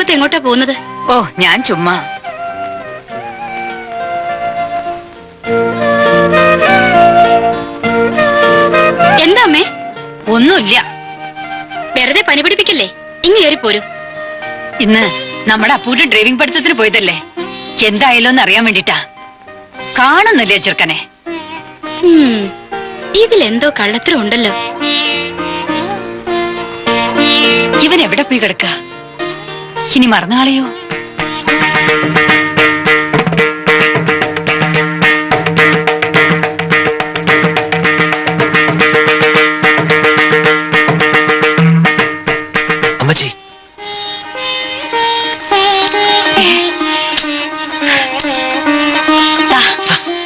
നേരത്തെ എങ്ങോട്ടാ പോകുന്നത്? ഓ, ഞാൻ ചുമ്മാ. എന്താ അമ്മേ? ഒന്നുമില്ല. വെറുതെ പനി പിടിപ്പിക്കല്ലേ, ഇങ്ങ് കയറി പോരൂ. ഇന്ന് നമ്മുടെ അപ്പൂര് ഡ്രൈവിംഗ് പഠിത്തത്തിന് പോയതല്ലേ, എന്തായാലും ഒന്ന് അറിയാൻ വേണ്ടിട്ടാ. കാണുന്നില്ലേ ചെറുക്കനെ? ഇതിലെന്തോ കള്ളത്തരം ഉണ്ടല്ലോ. ഇവൻ എവിടെ പോയി കിടക്ക? ഇനി മറന്നാളെയോ? അമ്മച്ചി,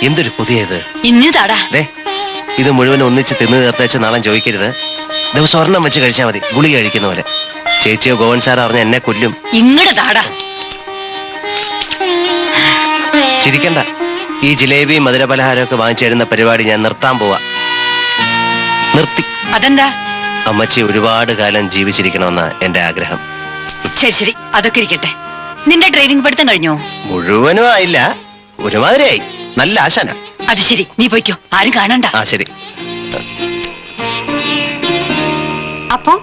എന്തൊരു പുതിയത് ഇന്നതാടാ. ഇത് മുഴുവൻ ഒന്നിച്ച് തിന്നു തീർത്തേച്ച് നാളെ ചോദിക്കരുത്. ദിവസം ഒരെണ്ണം വെച്ച് കഴിച്ചാൽ മതി, ഗുളിക കഴിക്കുന്ന പോലെ. ചേച്ചിയോ ഗോവൻ സാറോ അറിഞ്ഞ എന്നെ കൊല്ലും. ഇങ്ങടാടാ. ചിരിക്കണ്ട. ഈ ജിലേബി മധുരപലഹാരമൊക്കെ വാങ്ങിച്ചു തരുന്ന പരിപാടി ഞാൻ നിർത്താൻ പോവാ. നിർത്തി. അതെന്താ? അമ്മച്ചി ഒരുപാട് കാലം ജീവിച്ചിരിക്കണമെന്നാ എന്റെ ആഗ്രഹം. ശരി ശരി, അതൊക്കെ ഇരിക്കട്ടെ. നിന്റെ ഡ്രൈവിംഗ് പഠിത്തം കഴിഞ്ഞോ? മുഴുവനും ആയില്ല, ഒരുമാതിരിയായി. നല്ല ആശാന. അത് ശരി, നീ പോയിക്കോ, ആരും കാണണ്ട. ആ ശരി. അപ്പോ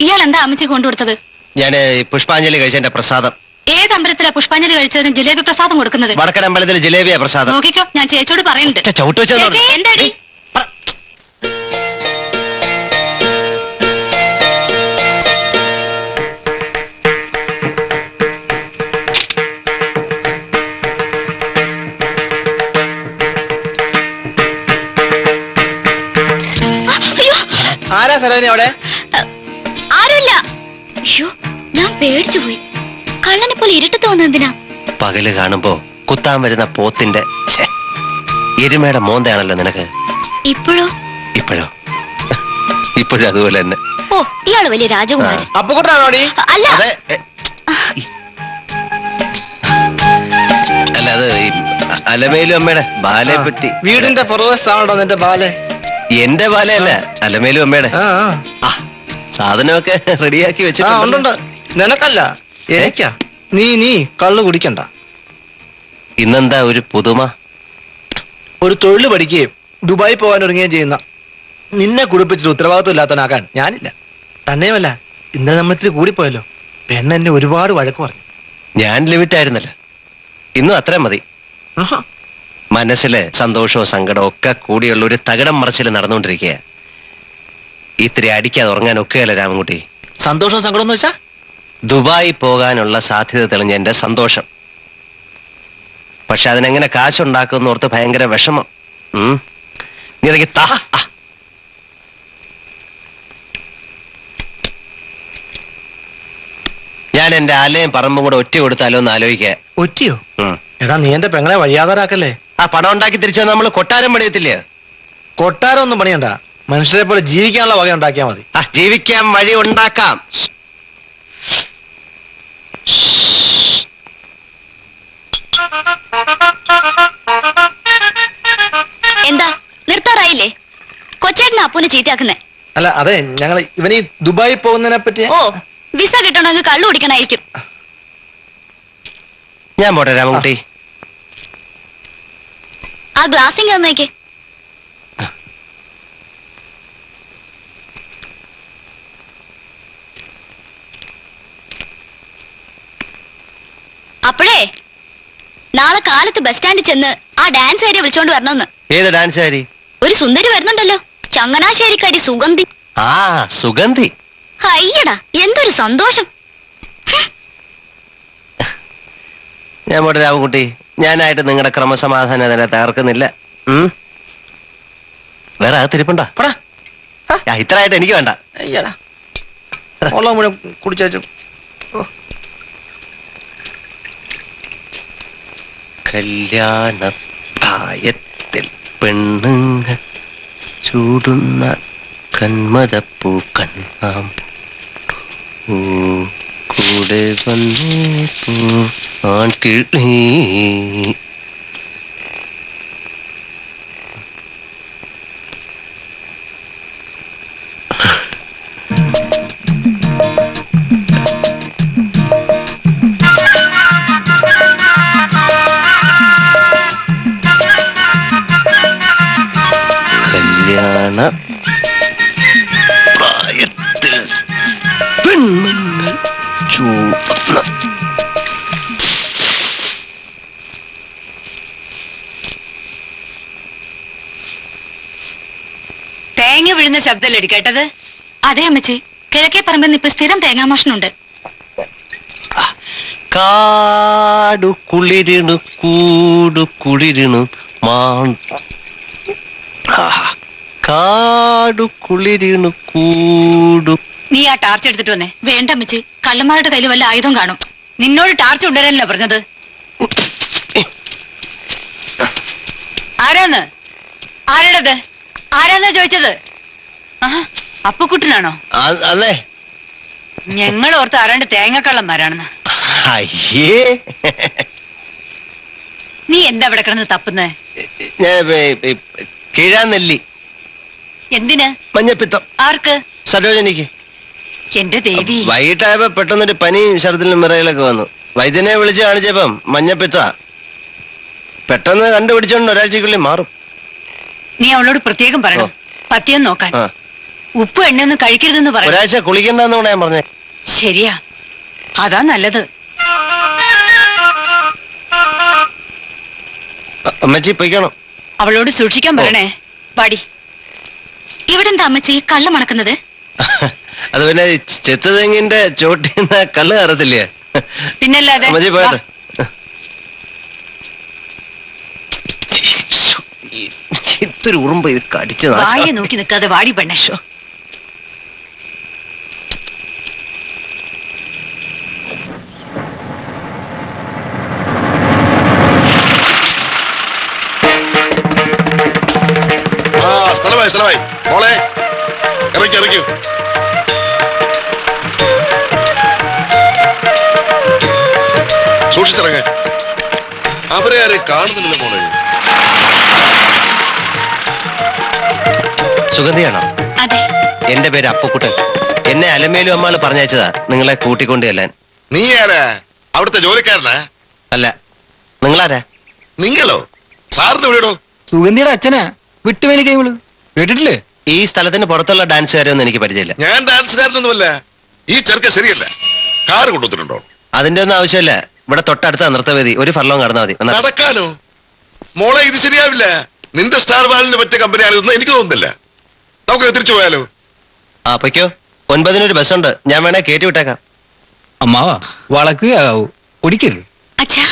ഇയാൾ എന്താ അമ്മച്ചി കൊണ്ടുകൊടുത്തത്? ഞാന് പുഷ്പാഞ്ജലി കഴിച്ചതിന്റെ പ്രസാദം. ഏത് അമ്പലത്തിലാ പുഷ്പാഞ്ജലി കഴിച്ചതിന് ജിലേബി പ്രസാദം കൊടുക്കുന്നത്? വടക്കൻ അമ്പലത്തിൽ ജിലേബിയാ പ്രസാദം. നോക്കിക്കോ, ഞാൻ ചേച്ചിയോട് പറയുന്നുണ്ട്. ചവിട്ട് വെച്ചോ. എന്താടി? ആരാ സരോജിനി അവിടെ? ആരുമില്ല. അയ്യോ, ഞാൻ പേടിച്ചു പോയി. കള്ളനെ പോലെ ഇരുട്ടത്ത് വന്നത് എന്തിനാ? പകല് കാണുമ്പോ കുത്താൻ വരുന്ന പോത്തിന്റെ എരുമയുടെ മോന്തയാണല്ലോ നിനക്ക്. ഇപ്പോഴോ? ഇപ്പോഴും അതുപോലെ തന്നെ. ഓ, ഇയാള് വലിയ രാജകുമാരൻ. അപ്പുകുട്ടനാണോടി? അല്ല. അല്ല, അത് അലമേലു അമ്മയുടെ ബാലയെ പറ്റി. വീടിന്റെ പുറവശത്താണോ നിന്റെ ബാല? എന്റെ ബാലയല്ല, അലമേലു അമ്മയുടെ. സാധനമൊക്കെ റെഡിയാക്കി വെച്ചിട്ടുണ്ട്. നിനക്കല്ല, എനിക്കാ. നീ കള്ളു കുടിക്കണ്ട. ഇന്നെന്താ ഒരു പുതുമ? ഒരു തൊഴിൽ പഠിക്കുകയും ദുബായി പോകാൻ ഒരുങ്ങുകയും ചെയ്യുന്ന നിന്നെ കുടിപ്പിച്ചിട്ട് ഉത്തരവാദിത്വം ഇല്ലാത്തവനാക്കാൻ ഞാനില്ല. തന്നെയുമല്ല, ഇന്നലെ നമ്മൾ ഇത്തിരി കൂടിപ്പോയല്ലോ. പെണ്ണ് എന്നെ ഒരുപാട് വഴക്ക് പറഞ്ഞു. ഞാൻ ലിമിറ്റ് ആയിരുന്നല്ലോ. ഇന്നും അത്രയും മതി. മനസ്സില് സന്തോഷവും സങ്കടവും ഒക്കെ കൂടിയുള്ള ഒരു തകിടം മറിച്ചിൽ നടന്നുകൊണ്ടിരിക്കുക. ഇത്തിരി അടിക്കാതെ ഉറങ്ങാൻ ഒക്കെയല്ല രാമൻകുട്ടി. സന്തോഷവും സങ്കടം എന്ന് വെച്ചാ? ദുബായി പോകാനുള്ള സാധ്യത തെളിഞ്ഞ എന്റെ സന്തോഷം. പക്ഷെ അതിനെങ്ങനെ കാശുണ്ടാക്കുമെന്ന് ഓർത്ത് ഭയങ്കര വിഷമം. നീ അതൊക്കെ താ. ഞാൻ എന്റെ ആലയും പറമ്പും കൂടെ ഒറ്റ കൊടുത്താലോ എന്ന് ആലോചിക്ക. ഒറ്റയോ? എടാ, നീ എന്റെ പെങ്ങളെ വഴിയാതാരാക്കല്ലേ. ആ പണം ഉണ്ടാക്കി തിരിച്ചു നമ്മൾ കൊട്ടാരം പണിയത്തില്ലേ? കൊട്ടാരം ഒന്നും പണിയണ്ട, മനുഷ്യരെ പോലെ ജീവിക്കാനുള്ള വക ഉണ്ടാക്കിയാ മതി. ജീവിക്കാൻ വഴി ഉണ്ടാക്കാം. എന്താ നിർത്താറായില്ലേ? കൊച്ചേട്ടന് അപ്പൂനെ ചീത്തയാക്കുന്നേ. അല്ല, അതെ, ഞങ്ങൾ ഇവനീ ദുബായി പോകുന്നതിനെ പറ്റി. ഓ, വിസ കിട്ടണമെങ്കിൽ കള്ളു കുടിക്കണായിരിക്കും. ഞാൻ പോട്ടെ രാമൻകുട്ടി. ആ ഗ്ലാസിങ് തന്നേക്ക്. അപ്പോഴേ നാളെ കാലത്ത് ബസ് സ്റ്റാൻഡിൽ ചെന്ന് ആ ഡാൻസ് ഏരിയ വിളിച്ചോണ്ട് വരണമെന്ന്. ഏത് ഡാൻസ് ആരി? ഒരു സുന്ദരി വരുന്നുണ്ടല്ലോ, ചങ്ങനാശ്ശേരിക്കാരി സുഗന്ധി. ആ സുഗന്ധി. അയ്യടാ, എന്തൊരു സന്തോഷം. ഞാൻ പോട്ടെ രാമൻകുട്ടി. ഞാനായിട്ട് നിങ്ങളുടെ ക്രമസമാധാനം തന്നെ തകർക്കുന്നില്ല. വേറെ അകത്തിരിപ്പുണ്ടോ? ഇത്രയായിട്ട് എനിക്ക് വേണ്ട. അയ്യടാ, ഉള്ള മുഴുവൻ കുടിച്ചു. കല്യാണ പ്രായത്തിൽ പെണ്ണുങ്ങ ചൂടുന്ന കന്മദപ്പൂ കണ്ണാം കൂടെ വന്നു ആൺകിളി. കല്യാണ പ്രായത്തിൽ പെൺമങ്ങൾ ചൂടുന്ന തേങ്ങ വീഴുന്ന ശബ്ദമല്ലേ കേട്ടത്? അതെ അമ്മച്ചി, കിഴക്കേ പറമ്പിൽ ഇപ്പൊ സ്ഥിരം തേങ്ങാമോഷണുണ്ട്. കാടു കുളിരിണു കൂടു കുളിരിണു കാടു കുളിരിണു കൂടു. നീ ആ ടാർച്ച് എടുത്തിട്ട് വന്നേ. വേണ്ട അമ്മച്ചി, കള്ളന്മാരുടെ കയ്യിൽ വല്ല ആയുധം കാണും. നിന്നോട് ടാർച്ച് കൊണ്ടുവരാനല്ലോ പറഞ്ഞത്. ആരാന്ന്? ആരുടേത്? ആരാന്നാ ചോദിച്ചത്? അപ്പുക്കുട്ടനാണോ? അതെ. ഞങ്ങൾ ഓർത്ത് ആരാണ്ട് തേങ്ങക്കള്ളന്മാരാണെന്ന്. അയ്യേ, നീ എന്താ ഇവിടെ കിടന്ന് തപ്പുന്നേ? ഞാൻ കിഴാനെല്ലി. എന്തിന്? മഞ്ഞപ്പിത്തം. ആർക്ക്? സരോജനിക്ക്. എന്റെ ദേവി. വൈകിട്ടായപ്പോ പെട്ടെന്നൊരു പനി ഛർദിലും മിറയിലൊക്കെ വന്നു. വൈദ്യനെ വിളിച്ച് കാണിച്ചപ്പം മഞ്ഞപ്പിത്ത. പെട്ടെന്ന് കണ്ടുപിടിച്ചോണ്ട് ഒരാഴ്ചക്കുള്ളിൽ മാറും. നീ അവളോട് പ്രത്യേകം പറയണം പത്യം നോക്കാൻ. ഉപ്പ് എണ്ണയൊന്നും കഴിക്കരുതെന്ന് പറ. ഒരാഴ്ച കുളിക്കണ്ടെന്ന് കൂടെ ഞാൻ പറഞ്ഞേ. ശരിയാ, അതാ നല്ലത്. അമ്മച്ചി പൊയ്ക്കണം. അവളോട് സൂക്ഷിക്കാൻ പറയണേ. പാടി. ഇവിടെ എന്താ അമ്മച്ചി കള്ള മണക്കുന്നത്? അത് പിന്നെ ചെത്തുതെങ്ങിന്റെ ചോട്ടിന്ന് കള്ള് കയറത്തില്ലേ? പിന്നല്ലാതെ. അമ്മച്ചി പോയത്. ഇതൊരു ഉറുമ്പ് ഇത് കടിച്ചു. വായെ നോക്കി നിൽക്കാതെ വാടി പെണ്ണേ. സ്ഥലമായി മോളെ ഇറക്കൂ. സൂക്ഷിച്ചിറങ്ങ. അവരെ ആരെ കാണുന്നില്ല മോളെ. സുഗന്ധിയാണോ? അതെ. എന്റെ പേര് അപ്പുക്കുട്ടൻ. എന്നെ അലമേലും അമ്മാള് പറഞ്ഞയച്ചതാ നിങ്ങളെ കൂട്ടിക്കൊണ്ട് ചെല്ലാൻ. നീ ആരാ? അവിടുത്തെ ജോലിക്കാരനാ? അല്ല. നിങ്ങളാരാ? നിങ്ങളോ? സാറിന് എവിടെയോ? സുഗന്ധിയുടെ അച്ഛനാ. വിട്ടുവേലി കൈകള് കേട്ടിട്ടില്ലേ? ഈ സ്ഥലത്തിന് പുറത്തുള്ള ഡാൻസുകാരൊന്നും എനിക്ക് പരിചയമില്ല. ഞാൻ ഡാൻസുകാരനൊന്നുമല്ല. ഈ ചെറുക്ക ശരിയല്ല. കാറ് കൊണ്ടുവന്നിട്ടുണ്ടോ? അതിന്റെ ഒന്നും ആവശ്യമില്ല. ഇവിടെ തൊട്ടടുത്ത നൃത്തവേദി. ഒരു ഫർലോങ് കടന്നാൽ മതി. നടക്കാനോ? മോളെ ഇത് ശരിയാവില്ല. നിന്റെ സ്റ്റാർ ബാലിന് പറ്റിയ കമ്പനിയാണെന്ന് എനിക്ക് തോന്നുന്നില്ല. നമുക്ക് തിരിച്ചു പോയാലോ? ആ പൊയ്ക്കോ. 9-ന് ഒരു ബസ്സുണ്ട്. ഞാൻ വേണേ കയറ്റി വിട്ടേക്കാം. അമ്മാവാ വളക്കുകയാവൂ, ഒടിക്കരുത്. അച്ഛാ,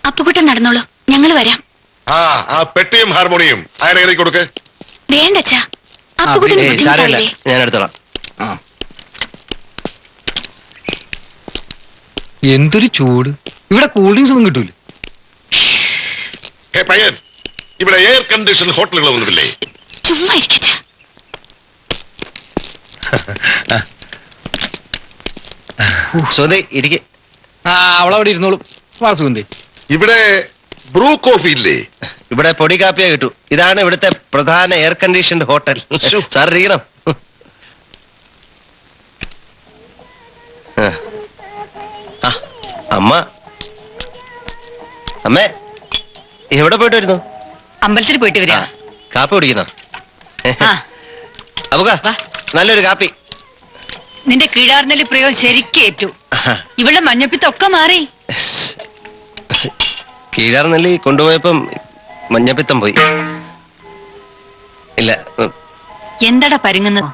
അപ്പുകുട്ടൻ നടന്നോളൂ, ഞങ്ങൾ വരാം. ആ പെട്ടിയും ഹാർമോണിയും അങ്ങനെ കയറി കൊടുക്ക്. വേണ്ട അച്ഛാ, അപ്പുകുട്ടന് സാരമില്ല, ബുദ്ധിമുട്ടാവില്ലേ? ഞാൻ എടുത്തോളാം. എന്തൊരു ചൂട്! ഇവിടെ കൂൾ ഡ്രിങ്ക്സ് ഒന്നും കിട്ടൂല. പയ്യൻ, ഇവിടെ എയർ കണ്ടീഷൻ ഹോട്ടലുകളൊന്നുമില്ലേ? ചുമ്മാ ഇരിക്കച്ചാ. സുഗന്ധി ഇരിക്കെ. അവളവിടെ ഇരുന്നോളും. സുഗന്ധി, ഇവിടെ ബ്രൂ കോഫി ഇല്ലേ? ഇവിടെ പൊടി കാപ്പിയാ കിട്ടൂ. ഇതാണ് ഇവിടുത്തെ പ്രധാന എയർ കണ്ടീഷൻഡ് ഹോട്ടൽ. സാർ ഇരിക്കണം. അമ്മ, അമ്മേ എവിടെ പോയിട്ട് വരുന്നു? അമ്പലത്തിൽ പോയിട്ട് വരിക. കാപ്പി കുടിക്കുന്നോ? ആ, അപ്പുക നല്ലൊരു കാപ്പി. നിന്റെ കീഴാർന്നലി പ്രയോഗം ശരിക്കേറ്റു. ഇവളുടെ മഞ്ഞപ്പിത്തൊക്കെ മാറി. കീഴാർനെല്ലി കൊണ്ടുപോയപ്പം മഞ്ഞപ്പിത്തം പോയി. ഇല്ല. എന്താടാ പരുങ്ങുന്നത്?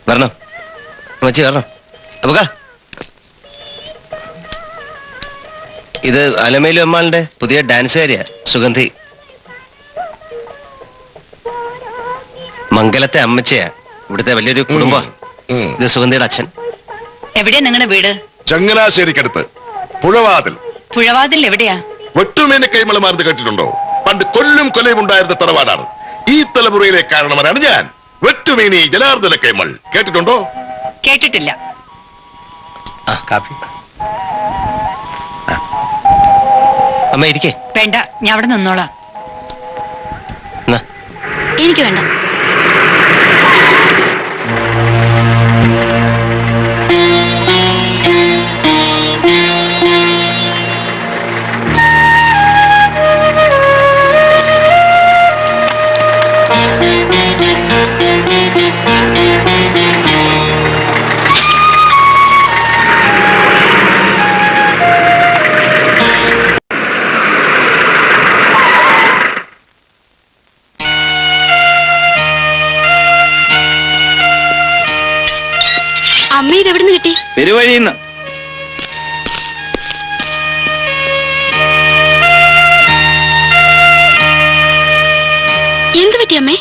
വരണം മച്ചി, വരണം. അപ്പുക, ഇത് അലമേലു അമ്മാളുടെ പുതിയ ഡാൻസുകാരിയാ, സുഗന്ധി. മംഗലത്തെ അമ്മച്ചയാ. ഇവിടുത്തെ വലിയൊരു കുടുംബം. ഇത് സുഗന്ധിയുടെ അച്ഛൻ. എവിടെയാ നിങ്ങളുടെ വീട്? ചങ്ങനാശ്ശേരിക്കടുത്ത് പുഴവാതിൽ. പുഴവാതിൽ എവിടെയാ? വെട്ടുമേനെ കൈമളമാർന്ന് കേട്ടിട്ടുണ്ടോ? പണ്ട് കൊല്ലും കൊലയും ഉണ്ടായിരുന്ന തറവാടാണ്. ഈ തലമുറയിലെ കാരണവരാണ് ഞാൻ. വെട്ടുമേനി ജനാർദ്ദന കൈമൾ കേട്ടിട്ടുണ്ടോ? കേട്ടിട്ടില്ല. കാപ്പി. അമ്മ ഇരിക്കേ. വേണ്ട, ഞാൻ അവിടെ നിന്നോളാം. എനിക്ക് വേണ്ട. അമ്മ ഇത് എവിടുന്ന് കിട്ടി? പെരുവഴിന്ന്. എന്ത് പറ്റി അമ്മേ?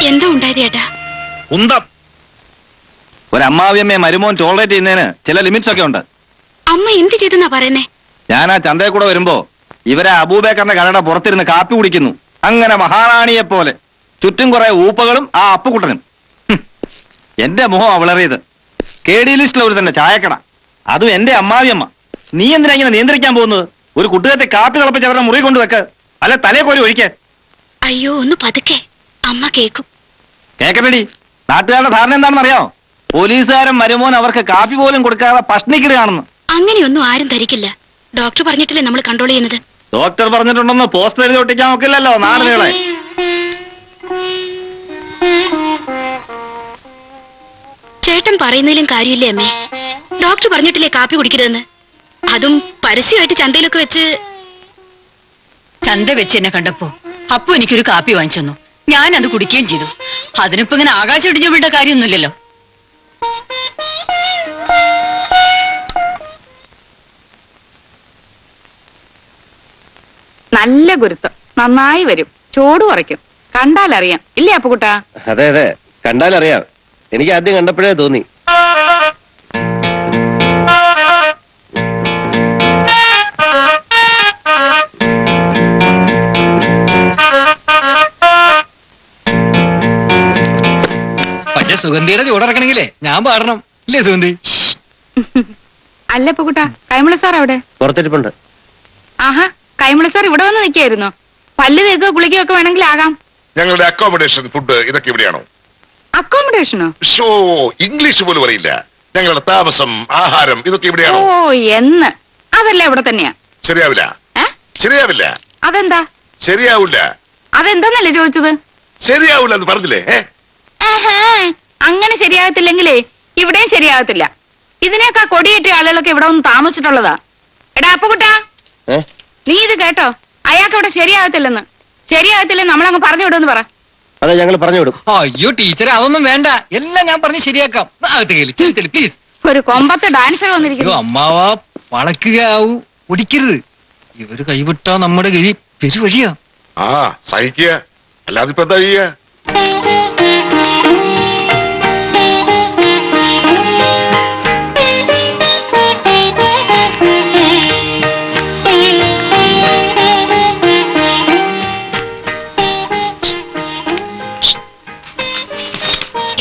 എന്താ ഉണ്ടായത് ചേട്ടാ? കുന്തം. ഒരമ്മാവിയമ്മയെ മരുമോൻ ടോളറേറ്റ് ചെയ്യുന്നതിന് ചില ലിമിറ്റ്സ് ഒക്കെ ഉണ്ട്. അമ്മ എന്ത് ചെയ്തെന്നാ പറയുന്നേ? ഞാൻ ആ ചന്തയിൽ കൂടെ വരുമ്പോ ഇവരെ അബൂബേക്കറിന്റെ കടയുടെ പുറത്തിരുന്ന് കാപ്പി കുടിക്കുന്നു. അങ്ങനെ മഹാറാണിയെ പോലെ. ചുറ്റും കുറെ ഊപ്പകളും ആ അപ്പുകുട്ടനും. എന്റെ മുഖം അവളറിയത്. KD ലിസ്റ്റിൽ ഒരു തന്നെ ചായക്കട, അതും എന്റെ അമ്മാവിയമ്മ. നീ എന്തിനാ ഇങ്ങനെ നിയന്ത്രിക്കാൻ പോകുന്നത്? ഒരു കുട്ടികത്തെ കാപ്പി തിളപ്പിച്ച് അവരുടെ മുറി കൊണ്ടുവെക്ക്, അല്ല തലേ കോരി ഒഴിക്കേ. അയ്യോ, ഒന്ന് പതുക്കെ, അമ്മ കേക്കും. കേക്കട്ടടി, നാട്ടുകാരുടെ ധാരണ എന്താണെന്ന് അറിയാമോ? പോലീസുകാരൻ മരുമോൻ അവർക്ക് കാപ്പി പോലും കൊടുക്കാതെ പഷ്ണിക്കിടുകയാണെന്ന്. അങ്ങനെയൊന്നും ആരും ധരിക്കില്ല. ഡോക്ടർ പറഞ്ഞിട്ടില്ലേ നമ്മൾ കൺട്രോൾ ചെയ്യുന്നത്. ഡോക്ടർ പറഞ്ഞിട്ടുണ്ടെന്ന് പോസ്റ്റർ എഴുതി ഒട്ടിക്കാൻ നോക്കില്ലല്ലോ നാടുകളെ. ചേട്ടൻ പറയുന്നതിലും കാര്യമില്ലേ അമ്മേ? ഡോക്ടർ പറഞ്ഞിട്ടില്ലേ കാപ്പി കുടിക്കരുതെന്ന്? അതും പരസ്യമായിട്ട് ചന്തയിലൊക്കെ വെച്ച്. ചന്ത വെച്ച് എന്നെ കണ്ടപ്പോ അപ്പു എനിക്കൊരു കാപ്പി വാങ്ങിച്ചു തന്നു. ഞാൻ അത് കുടിക്കുകയും ചെയ്തു. അതിനിപ്പോ ഇങ്ങനെ ആകാശം ഇടിഞ്ഞു വിടേണ്ട കാര്യമൊന്നുമില്ലല്ലോ. നല്ല ഗുരുത്വം, നന്നായി വരും, ചോട് കുറയ്ക്കും. കണ്ടാലറിയാം ഇല്ലേ അപ്പുകുട്ടാ? അതെ അതെ, കണ്ടാലറിയാം. എനിക്ക് ആദ്യം കണ്ടപ്പോഴേ തോന്നി. പക്ഷെ സുഗന്ധിയുടെ ചൂടിറക്കണെങ്കിലേ ഞാൻ പാടണം, ഇല്ലേ സുഗന്ധി? അല്ല അപ്പുകുട്ടാ, കൈമള സാർ അവിടെ? പുറത്തിരിപ്പുണ്ട്. ആഹാ, കൈമള സാർ ഇവിടെ വന്ന് നിൽക്കായിരുന്നോ? പല്ല് തേക്കോ കുളിക്കോ ഒക്കെ വേണമെങ്കിൽ ആകാം. ഞങ്ങളുടെ അക്കോമഡേഷൻ, ഫുഡ് ഇതൊക്കെ ഇവിടെയാണോ? അക്കോമഡേഷനോ? ഷോ, ഇംഗ്ലീഷ് പോലും അറിയില്ല. ഞങ്ങളുടെ താമസം, ആഹാരം ഇതൊക്കെ ഓ ഇവിടെയാണോ? എന്ന് അതല്ല ഇവിടെ തന്നെയാ. ശരിയാവില്ല. ഏ? ശരിയാവില്ല. അതെന്താ? ശരിയാവില്ല. അതെന്താന്നല്ലേ ചോദിച്ചത്? ശരിയാവില്ല എന്ന് പറഞ്ഞില്ലേ? ആഹാ, അങ്ങനെ ശരിയാകത്തില്ലെങ്കിലേ ഇവിടെയും ശരിയാകത്തില്ല. ഇതിനേക്കാ കൊടിയേറ്റ ആളുകളൊക്കെ ഇവിടെ ഒന്ന് താമസിച്ചിട്ടുള്ളതാ. എടാ അപ്പുകുട്ടാ, നീ ഇത് കേട്ടോ? അയാൾക്ക് ഇവിടെ ശരിയാകത്തില്ലെന്ന്. ശരിയാകത്തില്ലെന്ന് നമ്മളങ്ങ് പറഞ്ഞു വിടുമെന്ന് പറ. അതെ, ഞങ്ങൾ പറഞ്ഞു വിടും. അയ്യോ ടീച്ചറെ, അതൊന്നും വേണ്ട, എല്ലാം ഞാൻ പറഞ്ഞ് ശരിയാക്കാം. പ്ലീസ്. ഒരു കൊമ്പത്ത് ഡാൻസർ അയ്യോ വന്നിരിക്കുന്നു. അമ്മാവ, വളക്കുകയാവൂ, ഒടിക്കരുത്. ഇവര് കൈവിട്ടാ നമ്മുടെ ഗതി പെരുവഴിയാ. ആ, സഹിക്കുക, അല്ലാതെ ഇപ്പൊ എന്താ ചെയ്യുക?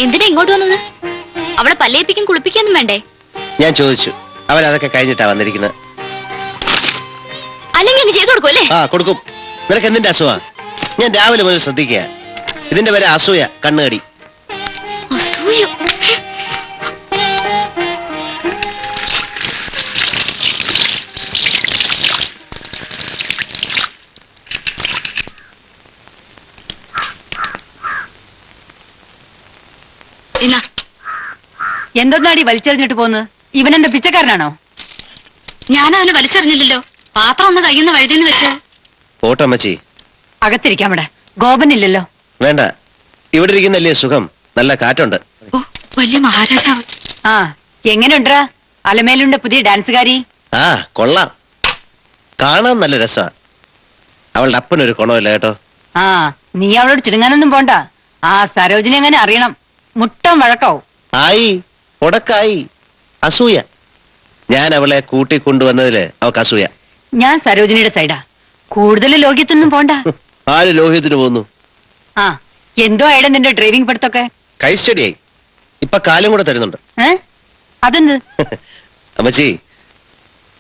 എന്തിനാ ഇങ്ങോട്ട് വന്നത്? അവളെ പല്ലേപ്പിക്കും കുളിപ്പിക്കാനും വേണ്ടേ? ഞാൻ ചോദിച്ചു, അവരതൊക്കെ കഴിഞ്ഞിട്ടാ വന്നിരിക്കുന്നത്. അല്ലെങ്കിൽ അങ്ങ് ചെയ്തു കൊടുക്കും അല്ലേ? ആ, കൊടുക്കും. നിനക്ക് എന്തിന്റെ അസുഖ? ഞാൻ രാവിലെ മുതൽ ശ്രദ്ധിക്കുക. ഇതിന്റെ പേര് അസൂയ, കണ്ണുകടി. അസൂയ. എന്നാ എന്തൊന്നാടി വലിച്ചെറിഞ്ഞിട്ട് പോന്ന്? ഇവനെന്താ പിച്ചക്കാരനാണോ? ഞാനതിനെ വലിച്ചെറിഞ്ഞില്ലല്ലോ. പാത്രം ഒന്ന് കയ്യുന്ന വഴുതിന്ന് വെച്ച്. പോട്ടമ്മച്ചി, അകത്തിരിക്കാം. ഇവിടെ ഗോപനില്ലല്ലോ. വേണ്ട, ഇവിടെ ഇരിക്കുന്നല്ലേ സുഖം. നല്ല കാറ്റുണ്ട്. ഓ, വലിയ മഹാരാജാവ്. ആ, എങ്ങനെയുണ്ടാ അലമേലുണ്ട് പുതിയ ഡാൻസുകാരി? ആ, കൊള്ളാം. കാണാൻ നല്ല രസാ. അവളുടെ അപ്പനൊരു ഗുണമില്ല കേട്ടോ. ആ, നീ അവളോട് ചിടുങ്ങാനൊന്നും പോണ്ട. ആ സരോജിനി എങ്ങനെ അറിയണം, മുട്ടം വഴക്കാവും. ആയി, ഉടക്കായി. അസൂയ. ഞാൻ അവളെ കൂട്ടിക്കൊണ്ടുവന്നതില് അവൾക്ക് അസൂയ. ഞാൻ സരോജിനിയുടെ സൈഡാ. കൂടുതൽ ലോക്യത്തൊന്നും പോണ്ട. ആര് ലോഹ്യത്തിന് പോന്നു? ആ, എന്തോ ആയിടെ നിന്റെ ഡ്രൈവിംഗ് പഠിത്തൊക്കെ? കൈ സ്റ്റഡിയായി. ഇപ്പൊ കാലും കൂടെ തരുന്നുണ്ട്. അതെന്ത്? അമ്മച്ചി,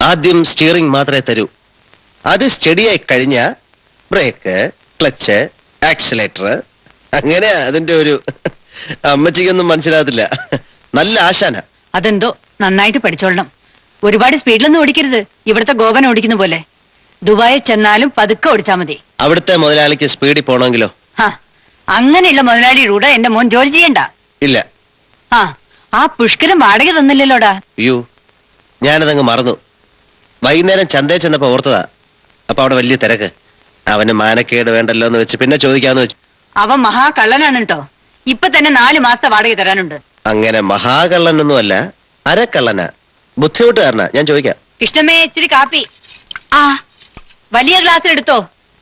ആദ്യം സ്റ്റിയറിംഗ് മാത്രമേ തരൂ. അത് സ്റ്റഡിയായി കഴിഞ്ഞ ബ്രേക്ക്, ക്ലച്ച്, ആക്സിലേറ്റർ, അങ്ങനെ അതിന്റെ ഒരു അമ്മച്ചിക്കൊന്നും മനസ്സിലാകത്തില്ല. നല്ല ആശാന. അതെന്തോ നന്നായിട്ട് പഠിച്ചോളണം. ഒരുപാട് സ്പീഡിലൊന്നും ഓടിക്കരുത്. ഇവിടുത്തെ ഗോപൻ ഓടിക്കുന്ന പോലെ. ദുബായിൽ ചെന്നാലും പതുക്കെ ഓടിച്ചാ മതി. അവിടുത്തെ മുതലാളിക്ക് സ്പീഡിൽ പോണമെങ്കിലോ? അങ്ങനെയുള്ള മുതലാളിയുടെ കൂടെ എന്റെ മോൻ ജോലി ചെയ്യണ്ട. ഇല്ല. ആ പുഷ്കരം വാടക തന്നില്ലല്ലോടാ. അയ്യോ, ഞാനതങ്ങ് മറന്നു. വൈകുന്നേരം ചന്തയിൽ ചെന്നപ്പോ ഓർത്തതാ. അപ്പൊ അവിടെ വലിയ തിരക്ക്. അവന് മാനക്കേട് വേണ്ടല്ലോ എന്ന് വെച്ച് പിന്നെ ചോദിക്കാന്ന് വെച്ചു. അവൻ മഹാകള്ളനാണ് കേട്ടോ. ഇപ്പൊ തന്നെ 4 മാസത്തെ വാടക തരാനുണ്ട്. അങ്ങനെ മഹാകള്ളനൊന്നുമല്ല, അരക്കള്ളനാ, ബുദ്ധിമുട്ടുകാരനാ. ഞാൻ ചോദിക്കാം. കൃഷ്ണമ്മേ, ഇച്ചിരി കാപ്പി. ആ വലിയ ഗ്ലാസ്സിൽ എടുത്തോ.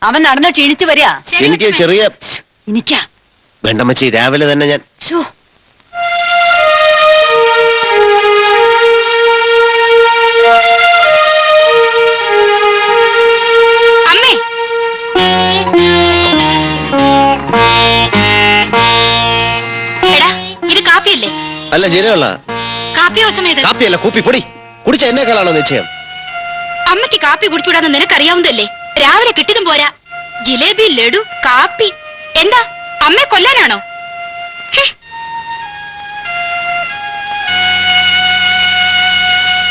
അവൻ നടന്ന് ക്ഷീണിച്ചു വരിക. എനിക്ക് ചെറിയ എനിക്കാ വേണ്ടമ്മച്ചി, രാവിലെ തന്നെ ഞാൻ ശോ. അമ്മേ, എടാ ഇത് കാപ്പിയല്ലേ? അല്ല ജീരകമുള്ള കാപ്പി വെച്ചമേത് കാപ്പിയല്ല, കൂപ്പി പൊടി. കുടിച്ച എന്നെക്കാളാണോ നിശ്ചയം? അമ്മയ്ക്ക് കാപ്പി കുടിച്ചുവിടാന്ന് നിനക്കറിയാവുന്നതല്ലേ? രാവിലെ കിട്ടിയതും പോരാ, ജിലേബി, ലഡു, കാപ്പി. എന്താ അമ്മയെ കൊല്ലാനാണോ? ഹ്.